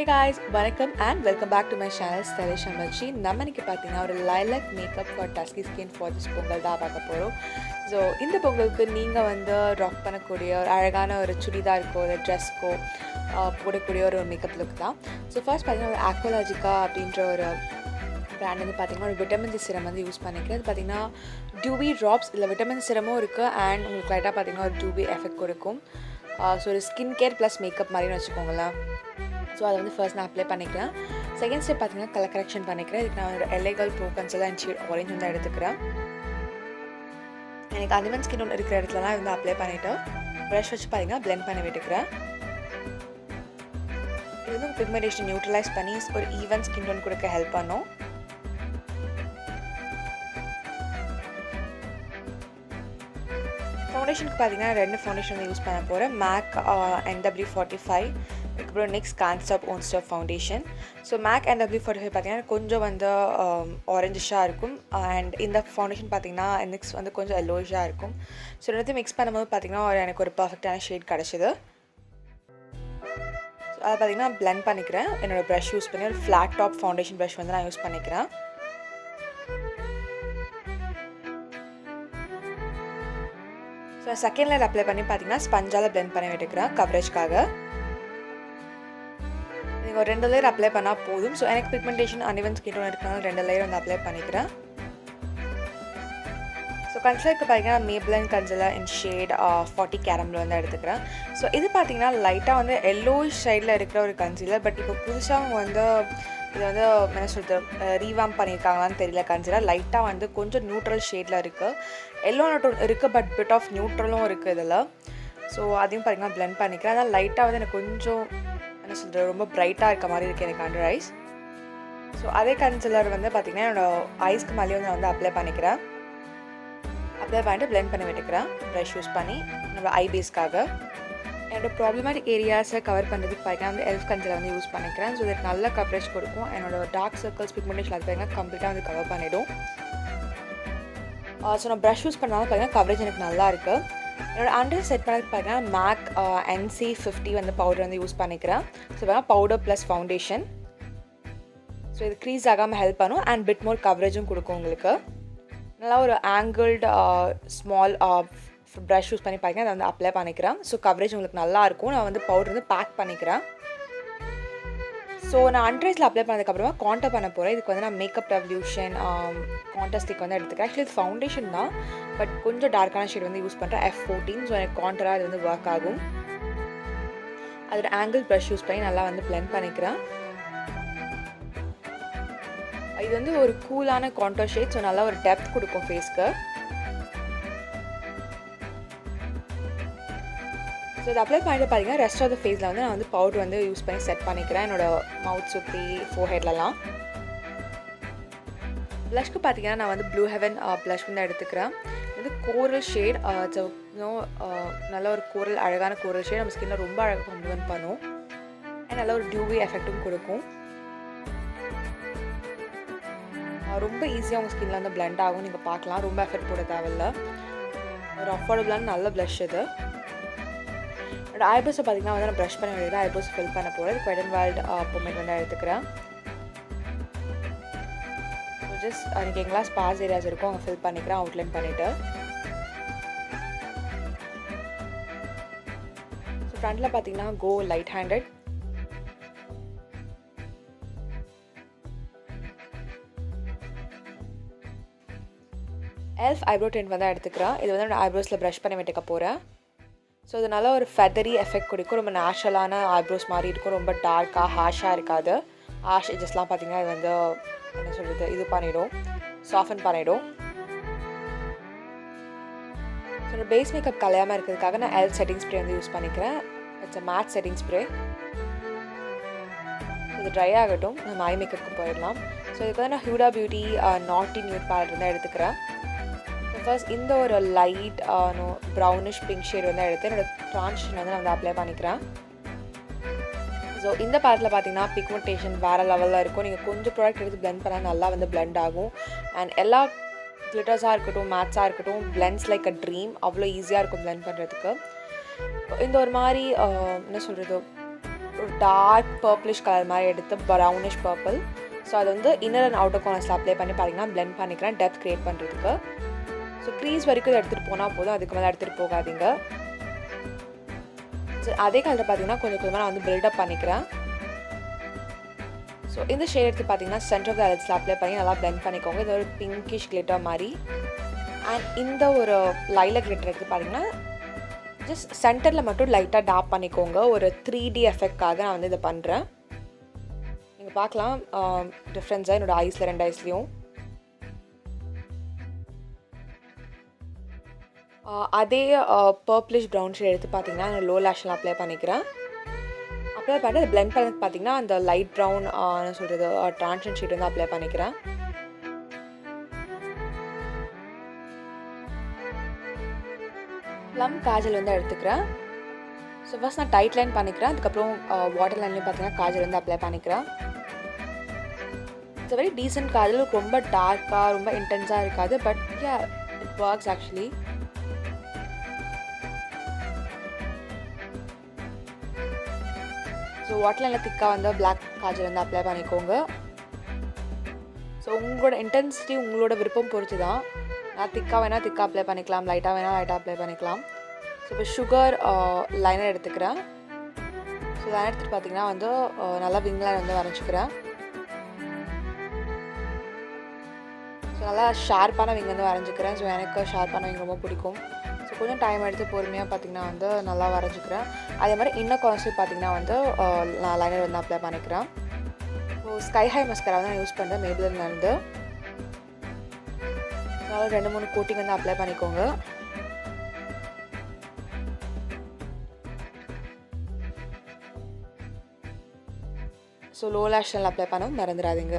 Hey guys, welcome and welcome back to my channel Tamizhachi. நம்ம இன்னைக்கு பாத்தீங்கன்னா ஒரு lilac makeup for dusky skin for this Pongal தான் பார்க்க போறோம். So இந்த பொங்கலுக்கு நீங்க வந்து ராக் பண்ணக்கூடிய ஒரு அழகான ஒரு சுடிதார்க்கோ ஒரு ட்ரெஸ்க்கோ போடக்கூடிய ஒரு மேக்கப் லுக் தான். ஸோ ஃபர்ஸ்ட் பார்த்தீங்கன்னா ஒரு ஆக்வாலாஜிக்கா அப்படின்ற ஒரு பிராண்ட் வந்து பார்த்தீங்கன்னா ஒரு விட்டமின் சி சிரம் வந்து யூஸ் பண்ணிக்கிறேன். அது பார்த்தீங்கன்னா டியூபி ட்ராப்ஸ் இல்லை விட்டமின் சிரமும் இருக்குது அண்ட் உங்களுக்கு லைட்டாக பார்த்தீங்கன்னா ஒரு டியூபி எஃபெக்ட் கொடுக்கும். ஸோ ஒரு ஸ்கின் கேர் ப்ளஸ் மேக்கப் மாதிரின்னு வச்சுக்கோங்களேன். ஸோ அதை வந்து ஃபர்ஸ்ட் நான் அப்ளை பண்ணிக்கிறேன். செகண்ட் ஸ்டெப் பார்த்தீங்கன்னா கலர் கரெக்ஷன் பண்ணிக்கிறேன். இதுக்கு நான் ஒரு எல்லைகள் pro conceal and shade orange வந்து எடுத்துக்கிறேன். எனக்கு அனிமன் ஸ்கின் ஒன்று இருக்கிற இடத்துலலாம் வந்து அப்ளை பண்ணிவிட்டு ப்ரஷ் வச்சு பார்த்தீங்கன்னா பிளெண்ட் பண்ணி விட்டுக்கிறேன். இது வந்து பிக்மெண்டேஷன் நியூட்ரலைஸ் பண்ணி ஒரு ஈவன் ஸ்கின் டோன் கொடுக்க ஹெல்ப் பண்ணும். ஃபவுண்டேஷனுக்கு பார்த்தீங்கன்னா 2 ஃபவுண்டேஷன் வந்து யூஸ் பண்ண போகிறேன். மேக் NW45, அதுக்கப்புறம் நெக்ஸ்ட் கான்ஸ்டாப் ஓன் stop foundation. So MAC NW45 பார்த்தீங்கன்னா கொஞ்சம் வந்து ஆரஞ்சிஷாக இருக்கும் அண்ட் இந்த ஃபவுண்டேஷன் பார்த்தீங்கன்னா நெக்ஸ்ட் வந்து கொஞ்சம் எல்லோயிஷாக இருக்கும். ஸோ ரெண்டுத்தையும் மிக்ஸ் பண்ணும்போது பார்த்தீங்கன்னா எனக்கு ஒரு பர்ஃபெக்டான ஷேட் கிடச்சிது. ஸோ அதை பார்த்தீங்கன்னா பிளெண்ட் பண்ணிக்கிறேன். என்னோடய ப்ரஷ் யூஸ் பண்ணி ஒரு ஃப்ளாட் டாப் ஃபவுண்டேஷன் ப்ரஷ் வந்து நான் யூஸ் பண்ணிக்கிறேன். ஸோ செகண்ட் லேயர் அப்ளை பண்ணி பார்த்தீங்கன்னா ஸ்பஞ்சால் பிளெண்ட் பண்ணி விட்டுக்கிறேன் கவரேஜ்க்காக. நீங்கள் ஒரு 2 லேயர் அப்ளை பண்ணால் போதும். ஸோ எனக்கு பிக்மெண்டேஷன் அனிவன் ஸ்கின் டோன் இருக்கிறனால 2 லேயர் வந்து அப்ளை பண்ணிக்கிறேன். ஸோ கன்சிலருக்கு பார்த்தீங்கன்னா மேப்லைன் கன்சிலர் இன் ஷேட் 40 கேரமில் வந்து எடுத்துக்கிறேன். ஸோ இது பார்த்தீங்கன்னா லைட்டாக வந்து எல்லோயிஷ் ஷைடில் இருக்கிற ஒரு கன்சிலர். பட் இப்போ புதுசாக வந்து இது வந்து என்ன சொல்கிறது ரீவாம் பண்ணியிருக்காங்களான்னு தெரியல. கன்சிலர் லைட்டாக வந்து கொஞ்சம் நியூட்ரல் ஷேடில் இருக்குது. எல்லோ நோட்டும் இருக்குது பட் பிட் ஆஃப் நியூட்ரலும் இருக்குது இதில். ஸோ அதையும் பார்த்தீங்கன்னா பிளெண்ட் பண்ணிக்கிறேன். அதனால் லைட்டாக வந்து எனக்கு கொஞ்சம் என்ன சொல்கிறது ரொம்ப ப்ரைட்டாக இருக்க மாதிரி இருக்குது எனக்கு அண்டர் ஐஸ். ஸோ அதே கன்சிலர் வந்து பார்த்திங்கன்னா என்னோடய ஐஸ்க்கு மேலேயே வந்து நான் வந்து அப்ளை பண்ணிக்கிறேன். அப்ளை பண்ணிட்டு பிளெண்ட் பண்ணி விட்டுக்கிறேன் ப்ரஷ் யூஸ் பண்ணி என்னோடய ஐ பேஸ்க்காக. என்னோடய ப்ராப்ளமேட்டிக் ஏரியாஸை கவர் பண்ணுறதுக்கு பார்த்தீங்கன்னா வந்து எல்ஃப் கன்சிலர் வந்து யூஸ் பண்ணிக்கிறேன். ஸோ இதுக்கு நல்ல கவரேஜ் கொடுக்கும். என்னோடய டார்க் சர்க்கிள்ஸ் பிக்மெண்டேஷன் அது பார்த்தீங்கன்னா கம்ப்ளீட்டாக வந்து கவர் பண்ணிவிடும். ஸோ நான் ப்ரஷ் யூஸ் பண்ணாலும் பார்த்தீங்கன்னா கவரேஜ் எனக்கு நல்லா இருக்குது. என்னோடய அண்டர் செட் பண்ணதுக்கு பார்த்தீங்கன்னா மேக் NC50 வந்து பவுடர் வந்து யூஸ் பண்ணிக்கிறேன். ஸோ பார்த்தீங்கன்னா பவுடர் ப்ளஸ் ஃபவுண்டேஷன். ஸோ இது க்ரீஸ் ஆகாமல் ஹெல்ப் பண்ணும் அண்ட் பிட் மோர் கவரேஜும் கொடுக்கும் உங்களுக்கு. நல்லா ஒரு ஆங்கிள்டு ஸ்மால் ப்ரஷ் யூஸ் பண்ணி பார்த்தீங்கன்னா அதை வந்து அப்ளை பண்ணிக்கிறேன். ஸோ கவரேஜ் உங்களுக்கு நல்லாயிருக்கும். நான் வந்து பவுடர் வந்து பேக் பண்ணிக்கிறேன். ஸோ நான் அண்டர்ஐஸில் அப்ளை பண்ணதுக்கப்புறமா கான்டர் பண்ண போகிறேன். இதுக்கு வந்து நான் மேக்கப் ரெவல்யூஷன் கான்டர் ஸ்டிக் வந்து எடுத்துக்கிறேன். ஆக்சுவலி இது ஃபவுண்டேஷன் தான் பட் கொஞ்சம் டார்க்கான ஷேட் வந்து யூஸ் பண்ணுறேன் F14. ஸோ எனக்கு கான்டராக அது வந்து ஒர்க் ஆகும். அதோட ஆங்கிள் ப்ரஷ் யூஸ் பண்ணி நல்லா வந்து பிளெண்ட் பண்ணிக்கிறேன். இது வந்து ஒரு கூலான கான்டர் ஷேட். ஸோ நல்லா ஒரு டெப்த் கொடுக்கும் ஃபேஸ்க்கு. ஸோ இது அப்ளை பண்ணிட்டு பார்த்தீங்கன்னா ரெஸ்ட் ஆஃப் த ஃபேஸில் வந்து நான் வந்து பவுடர் வந்து யூஸ் பண்ணி செட் பண்ணிக்கிறேன். என்னோடய மவுத் சுற்றி ஃபோர்ஹெட்லலாம். ப்ளஷ்க்கு பார்த்தீங்கன்னா நான் வந்து ப்ளூ ஹெவன் ப்ளஷ் வந்து எடுத்துக்கிறேன். இது கோரல் ஷேட். ஸோ நல்ல ஒரு கோரல் அழகான கோரல் ஷேட் நம்ம ஸ்கின்னில் ரொம்ப அழகாக காம்ப்ளிமெண்ட் பண்ணும் அண்ட் நல்ல ஒரு டியூபி எஃபெக்ட்டும் கொடுக்கும். ரொம்ப ஈஸியாக உங்கள் ஸ்கின்னில் வந்து பிளெண்ட் ஆகும். நீங்கள் பார்க்கலாம் ரொம்ப எஃபெக்ட் போட தேவையில்லை. ஒரு அஃபோர்டபுளான நல்ல ப்ளஷ் இது. என்னோட ஐப்ரோஸை பார்த்தீங்கன்னா வந்து நான் ப்ரஷ் பண்ண வேண்டியது ஐப்ரோஸ் ஃபில் பண்ண போகிறேன். வெட் அண்ட் வைல்ட் பொமேட் வந்து எடுத்துக்கிறேன். ஸோ ஜஸ்ட் எனக்கு எங்கெல்லாம் ஸ்பார்ஸ் ஏரியாஸ் இருக்கும் அவங்க ஃபில் பண்ணிக்கிறேன் அவுட்லைன் பண்ணிவிட்டு. ஸோ ஃப்ரண்ட்டில் பார்த்தீங்கன்னா கோ லைட் ஹேண்டட். எல்ஃப் ஐப்ரோ டென்ட் வந்து எடுத்துக்கிறேன். இது வந்து நான் ஐப்ரோஸில் ப்ரஷ் பண்ணி விட்டுக்க போகிறேன். ஸோ இது நல்லா ஒரு ஃபெதரி எஃபெக்ட் கொடுக்கும். ரொம்ப நேச்சுரலான ஐப்ரோஸ் மாதிரி இருக்கும். ரொம்ப டார்க்காக ஹாஷாக இருக்காது. ஹாஷ் எஜஸ்லாம் பார்த்தீங்கன்னா இது வந்து என்ன சொல்கிறது இது பண்ணிவிடும் சாஃபன் பண்ணிவிடும். ஸோ பேஸ் மேக்கப் கலையாமல் இருக்கிறதுக்காக நான் எல்ஃப் செட்டிங் ஸ்ப்ரே வந்து யூஸ் பண்ணிக்கிறேன். It's a matte setting spray. இது ட்ரை ஆகட்டும். நம்ம ஐ மேக்கப்புக்கு போயிடலாம். ஸோ இதுக்கு வந்து நான் Huda beauty naughty nude palette வந்து எடுத்துக்கிறேன். ஃபர்ஸ்ட் இந்த ஒரு லைட் ப்ரௌனிஷ் பிங்க் ஷேட் வந்து எடுத்து என்னோடய ட்ரான்சிஷன் வந்து நான் வந்து அப்ளை பண்ணிக்கிறேன். ஸோ இந்த பேலட்டில் பார்த்தீங்கன்னா பிக்மெண்டேஷன் வேறு லெவலில் இருக்கும். நீங்கள் கொஞ்சம் ப்ராடக்ட் எடுத்து பிளெண்ட் பண்ணால் நல்லா வந்து பிளெண்ட் ஆகும். அண்ட் எல்லா கிளிட்டர்ஸாக இருக்கட்டும் மேட்ஸாக இருக்கட்டும் பிளெண்ட்ஸ் லைக் அ ட்ரீம். அவ்வளோ ஈஸியாக இருக்கும் பிளெண்ட் பண்ணுறதுக்கு. இந்த ஒரு மாதிரி என்ன சொல்கிறது ஒரு டார்க் பர்பிளிஷ் கலர் மாதிரி எடுத்து ப்ரௌனிஷ் பர்பிள். ஸோ அது வந்து இன்னர் அண்ட் அவுட்டர் கார்னர்ஸில் அப்ளை பண்ணி பார்த்தீங்கன்னா பிளெண்ட் பண்ணிக்கிறேன் டெப்த் க்ரியேட் பண்ணுறதுக்கு. ஸோ க்ரீஸ் வரைக்கும் எடுத்துகிட்டு போனால் போதும், அதுக்கு மேலே எடுத்துகிட்டு போகாதீங்க. ஸோ அதே கலர் பார்த்தீங்கன்னா கொஞ்சம் கொஞ்சமாக நான் வந்து பில்டப் பண்ணிக்கிறேன். ஸோ இந்த ஷேட் எடுத்து பார்த்தீங்கன்னா சென்டர் ஆஃப் த ஐலட்ஸில் அப்ளை பண்ணி நல்லா பிளெண்ட் பண்ணிக்கோங்க. இது ஒரு பிங்கிஷ் கிளிட்டர் மாதிரி. அண்ட் இந்த ஒரு லைலக் கிளிட்டர் எடுத்து பார்த்தீங்கன்னா ஜஸ்ட் சென்டரில் மட்டும் லைட்டாக டாப் பண்ணிக்கோங்க. ஒரு 3D எஃபெக்ட்காக நான் வந்து இதை பண்ணுறேன். நீங்கள் பார்க்கலாம் டிஃப்ரென்ஸாக என்னோடய ஐஸில் 2 ஐஸ்லேயும். அதே பர்பிளிஷ் ப்ரௌன் ஷேட் எடுத்து பார்த்தீங்கன்னா நான் லோ லேஷில் அப்ளை பண்ணிக்கிறேன். அப்ளை பண்ணிட்டு பிளெண்ட் பண்ணது பார்த்தீங்கன்னா அந்த லைட் ப்ரௌன் என்ன சொல்கிறது ட்ரான்ஷன் ஷீட் வந்து அப்ளை பண்ணிக்கிறேன். ப்ளம் காஜல் வந்து எடுத்துக்கிறேன். ஸோ ஃபஸ்ட் நான் டைட் லைன் பண்ணிக்கிறேன். அதுக்கப்புறம் வாட்டர் லைன்லேயும் பார்த்தீங்கன்னா காஜல் வந்து அப்ளை பண்ணிக்கிறேன். இட்ஸ் வெரி டீசென்ட் காஜல், ரொம்ப டார்க்காக ரொம்ப இன்டென்ஸாக இருக்காது. But yeah it works actually. So water லைனில் திக்காக வந்து பிளாக் காஜல் வந்து அப்ளை பண்ணிக்கோங்க. ஸோ உங்களோட இன்டென்சிட்டி உங்களோட விருப்பம் பொறுத்து தான். நான் திக்காக வேணால் திக்காக அப்ளை பண்ணிக்கலாம், லைட்டாக வேணால் லைட்டாக அப்ளை பண்ணிக்கலாம். ஸோ இப்போ சுகர் லைனர் எடுத்துக்கிறேன். ஸோ லைனர் எடுத்துகிட்டு பார்த்தீங்கன்னா வந்து நல்லா விங் லைன் வந்து வரைஞ்சிக்கிறேன். ஸோ நல்லா ஷார்ப்பான விங் வந்து வரைஞ்சிக்கிறேன். ஸோ எனக்கு ஷார்ப்பான விங் ரொம்ப பிடிக்கும். ஸோ கொஞ்சம் டைம் எடுத்து பொறுமையாக பார்த்தீங்கன்னா வந்து நல்லா வரைஞ்சிக்கிறேன். அதே மாதிரி இன்னும் கான்செப்ட் பார்த்தீங்கன்னா வந்து நான் லைனர் வந்து அப்ளை பண்ணிக்கிறேன். ஸோ ஸ்கை ஹை மஸ்கரா வந்து நான் யூஸ் பண்ணுறேன் மேப்ளின்லேருந்து. 2-3 கோட்டிங் வந்து அப்ளை பண்ணிக்கோங்க. ஸோ லோ லேஷில் அப்ளை பண்ண மறந்துடாதீங்க.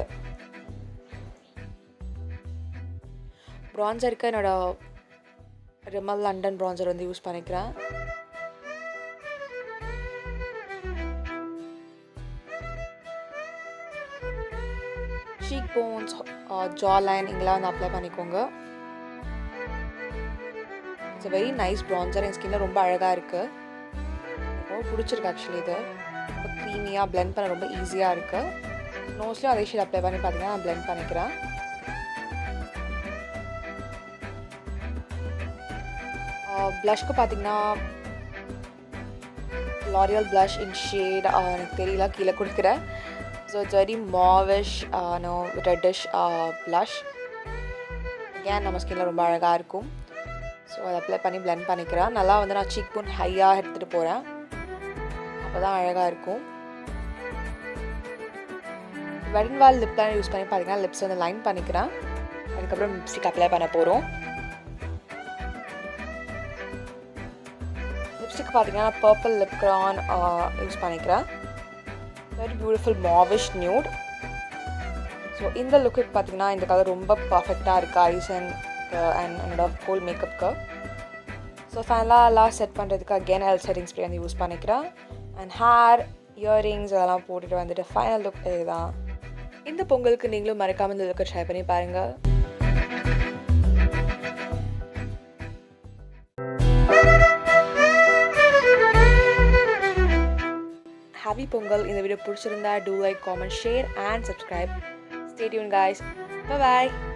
ப்ரான்சருக்கு என்னோட ரிமல் லண்டன் ப்ரான்சர் வந்து யூஸ் பண்ணிக்கிறேன். சீக் போன்ஸ் ஜா லைன் இங்கெல்லாம் வந்து அப்ளை பண்ணிக்கோங்க. It's very nice bronzer. என் ஸ்கின்னில் ரொம்ப அழகாக இருக்குது. ரொம்ப பிடிச்சிருக்கு ஆக்சுவலி. இது ரொம்ப க்ரீமியாக பிளெண்ட் பண்ண ரொம்ப ஈஸியாக இருக்குது. நோஸ்லையும் அதே ஷேட் அப்ளை பண்ணி பார்த்தீங்கன்னா நான் பிளெண்ட் பண்ணிக்கிறேன். ப்ளஷ்க்கு பார்த்தீங்கன்னா லாரியல் ப்ளஷ் இன் ஷேட் எனக்கு தெரியல, கீழே கொடுக்குறேன். So it's very mauvish no reddish blush. ஏன் நம்ம ஸ்கின்னில் ரொம்ப அழகாக இருக்கும். ஸோ அதை அப்ளை பண்ணி பிளெண்ட் பண்ணிக்கிறேன். நல்லா வந்து நான் சீக் போன் ஹையாக எடுத்துகிட்டு போகிறேன், அப்போ தான் அழகாக இருக்கும். வெட் வால் லிப் லைனர் யூஸ் பண்ணி பார்த்தீங்கன்னா லிப்ஸ் வந்து லைன் பண்ணிக்கிறேன். அதுக்கப்புறம் லிப்ஸ்டிக் அப்ளை பண்ண போகிறோம். லிப்ஸ்டிக் பார்த்தீங்கன்னா நான் பர்பிள் லிப் கிரான் யூஸ் பண்ணிக்கிறேன். Very beautiful mauvish nude. So இந்த லுக்கு பார்த்தீங்கன்னா இந்த கலர் ரொம்ப பர்ஃபெக்டாக இருக்குது ஐஸ் அண்ட் என்னோட ஹோல் மேக்கப்புக்கு. ஸோ ஃபைனலாக எல்லாம் செட் பண்ணுறதுக்கு அகெயின் எல் செட்டிங் ஸ்ப்ரே வந்து யூஸ் பண்ணிக்கிறேன். அண்ட் ஹேர் இயரிங்ஸ் அதெல்லாம் போட்டுட்டு வந்துட்டு ஃபைனல் லுக் இதுதான். இந்த பொங்கலுக்கு நீங்களும் மறக்காமல் இந்த லுக்கை ட்ரை பண்ணி பாருங்கள். ஹாப்பி பொங்கல். இந்த வீடியோ பிடிச்சிருந்தா do like, comment, share and subscribe. Stay tuned guys. Bye bye.